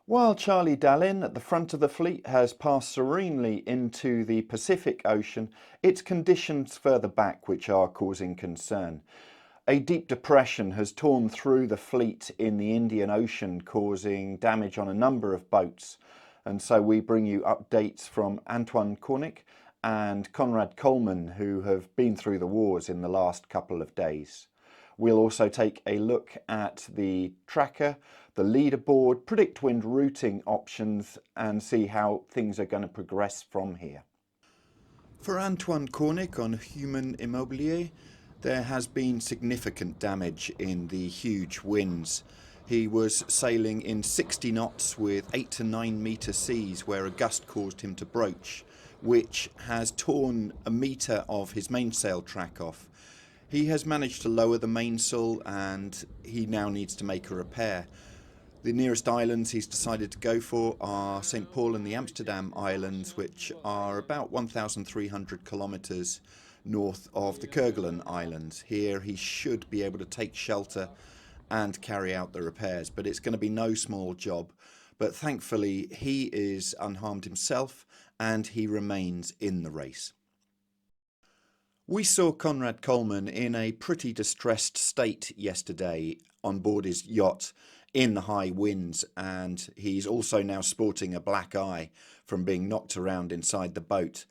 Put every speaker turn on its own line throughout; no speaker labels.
While Charlie Dalin at the front of the fleet has passed serenely into the Pacific Ocean, it's conditions further back which are causing concern. A deep depression has torn through the fleet in the Indian Ocean, causing damage on a number of boats. And so we bring you updates from Antoine Cornic and Conrad Colman, who have been through the wars in the last couple of days. We'll also take a look at the tracker, the leaderboard, PredictWind routing options, and see how things are going to progress from here. For Antoine Cornic on Human Immobilier, there has been significant damage in the huge winds. He was sailing in 60 knots with 8 to 9 metre seas where a gust caused him to broach, which has torn a metre of his mainsail track off. He has managed to lower the mainsail and he now needs to make a repair. The nearest islands he's decided to go for are St. Paul and the Amsterdam Islands, which are about 1,300 kilometres north of the Kerguelen Islands. Here he should be able to take shelter and carry out the repairs, but it's going to be no small job. But thankfully he is unharmed himself and he remains in the race. We saw Conrad Colman in a pretty distressed state yesterday on board his yacht in the high winds, and he's also now sporting a black eye from being knocked around inside the boat.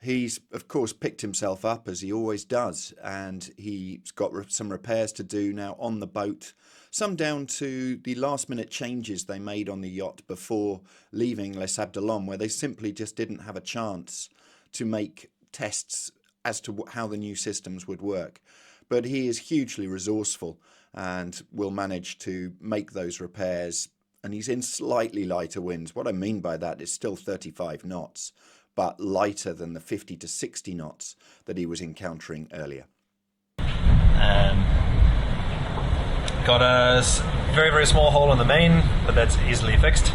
He's of course picked himself up as he always does, and he's got some repairs to do now on the boat, some down to the last minute changes they made on the yacht before leaving Les Abdelons, where they simply just didn't have a chance to make tests as to how the new systems would work. But he is hugely resourceful and will manage to make those repairs, and he's in slightly lighter winds. What I mean by that is still 35 knots, but lighter than the 50 to 60 knots that he was encountering earlier.
Got a very, very small hole in the main, but that's easily fixed.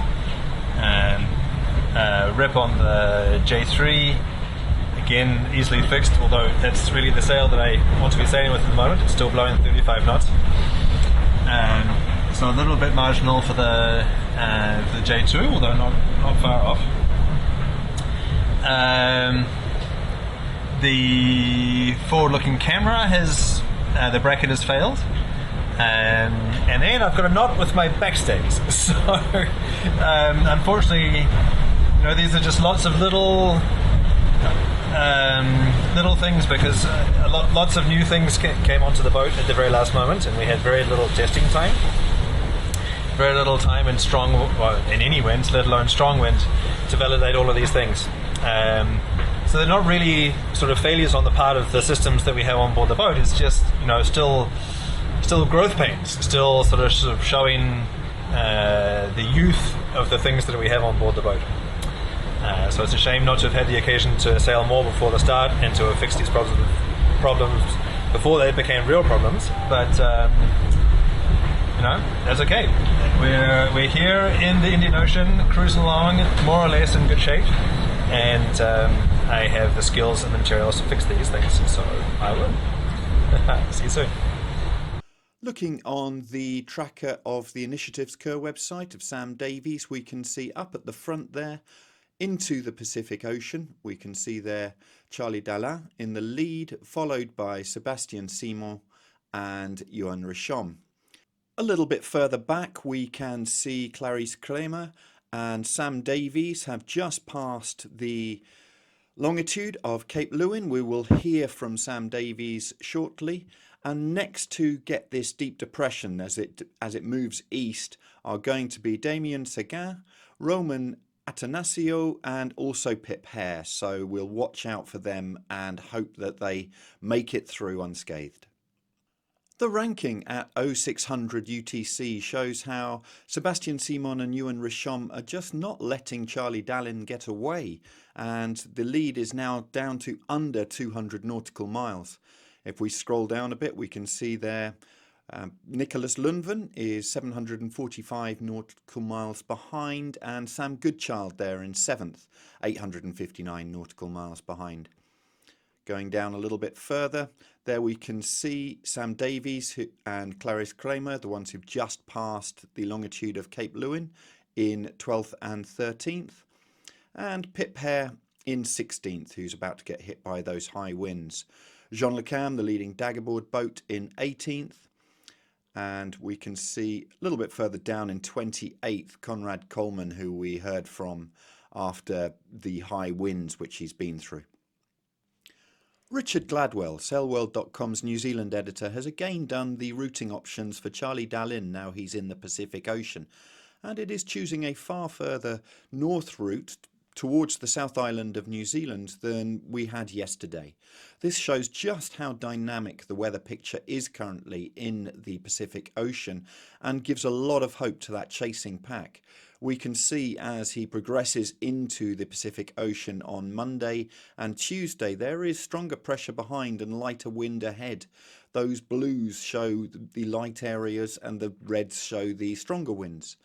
Rip on the J3, again easily fixed, although that's really the sail that I want to be sailing with at the moment. It's still blowing 35 knots. So a little bit marginal for the J2, although not far off. The forward-looking camera has the bracket has failed, and then I've got a knot with my backstays. So unfortunately, these are just lots of little things, because lots of new things came onto the boat at the very last moment, and we had very little testing time, very little time in in any wind, let alone strong wind, to validate all of these things. So they're not really sort of failures on the part of the systems that we have on board the boat. It's just still growth pains, still sort of showing the youth of the things that we have on board the boat. So it's a shame not to have had the occasion to sail more before the start and to have fixed these problems before they became real problems. But that's okay. We're here in the Indian Ocean, cruising along, more or less in good shape, and I have the skills and the materials to fix these things, so I will. See you soon.
Looking on the tracker of the Initiatives-Cœur website of Sam Davies, we can see up at the front there into the Pacific Ocean. We can see there Charlie Dalin in the lead, followed by Sébastien Simon and Johan Richomme. A little bit further back we can see Clarisse Kramer and Sam Davies have just passed the longitude of Cape Leewiun. We will hear from Sam Davies shortly. And next to get this deep depression as it moves east are going to be Damien Seguin, Roman Atanasio and also Pip Hare, so we'll watch out for them and hope that they make it through unscathed. The ranking at 0600 UTC shows how Sébastien Simon and Johan Richomme are just not letting Charlie Dalin get away, and the lead is now down to under 200 nautical miles. If we scroll down a bit, we can see there Nicholas Lundven is 745 nautical miles behind, and Sam Goodchild there in 7th, 859 nautical miles behind. Going down a little bit further, there we can see Sam Davies and Clarisse Kramer, the ones who've just passed the longitude of Cape Leewiun, in 12th and 13th, and Pip Hare in 16th, who's about to get hit by those high winds. Jean Le Cam, the leading daggerboard boat, in 18th, and we can see a little bit further down in 28th, Conrad Colman, who we heard from after the high winds which he's been through. Richard Gladwell, sailworld.com's New Zealand editor, has again done the routing options for Charlie Dalin now he's in the Pacific Ocean, and it is choosing a far further north route towards the South Island of New Zealand than we had yesterday. This shows just how dynamic the weather picture is currently in the Pacific Ocean and gives a lot of hope to that chasing pack. We can see as he progresses into the Pacific Ocean on Monday and Tuesday, there is stronger pressure behind and lighter wind ahead. Those blues show the light areas and the reds show the stronger winds.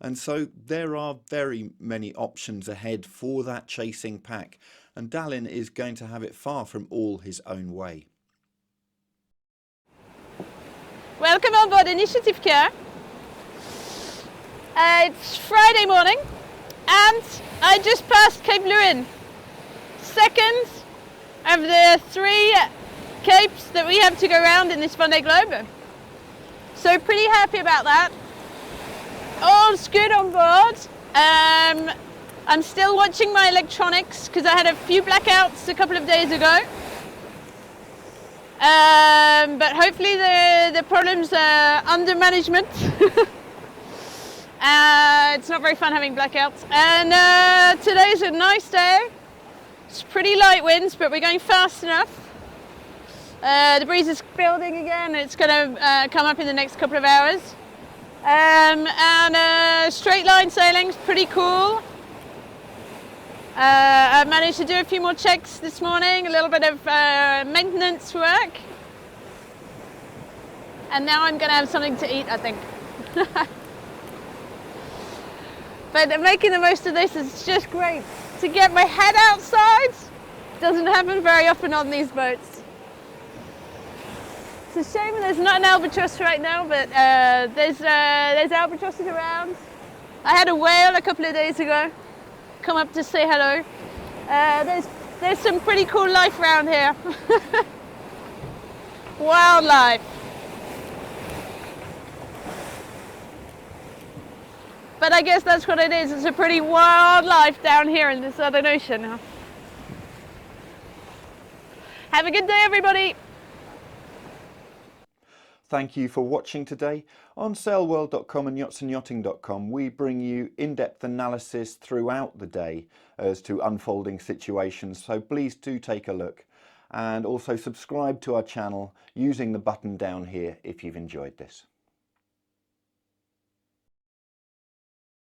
And so there are very many options ahead for that chasing pack, and Dalin is going to have it far from all his own way.
Welcome on board Initiatives-Cœur. It's Friday morning and I just passed Cape Leewiun, second of the 3 capes that we have to go around in this Vendée Globe. So pretty happy about that. All's good on board. I'm still watching my electronics because I had a few blackouts a couple of days ago. But hopefully the problems are under management. It's not very fun having blackouts. And today's a nice day. It's pretty light winds, but we're going fast enough. The breeze is building again. It's going to come up in the next couple of hours. And straight line sailing's pretty cool. I managed to do a few more checks this morning, a little bit of maintenance work. And now I'm going to have something to eat, I think. But making the most of this is just great. To get my head outside doesn't happen very often on these boats. It's a shame there's not an albatross right now, but there's albatrosses around. I had a whale a couple of days ago come up to say hello. There's some pretty cool life around here. Wildlife. But I guess that's what it is. It's a pretty wild life down here in the Southern Ocean. Have a good day, everybody.
Thank you for watching today. On sailworld.com and yachtsandyachting.com, we bring you in-depth analysis throughout the day as to unfolding situations, so please do take a look. And also subscribe to our channel using the button down here if you've enjoyed this.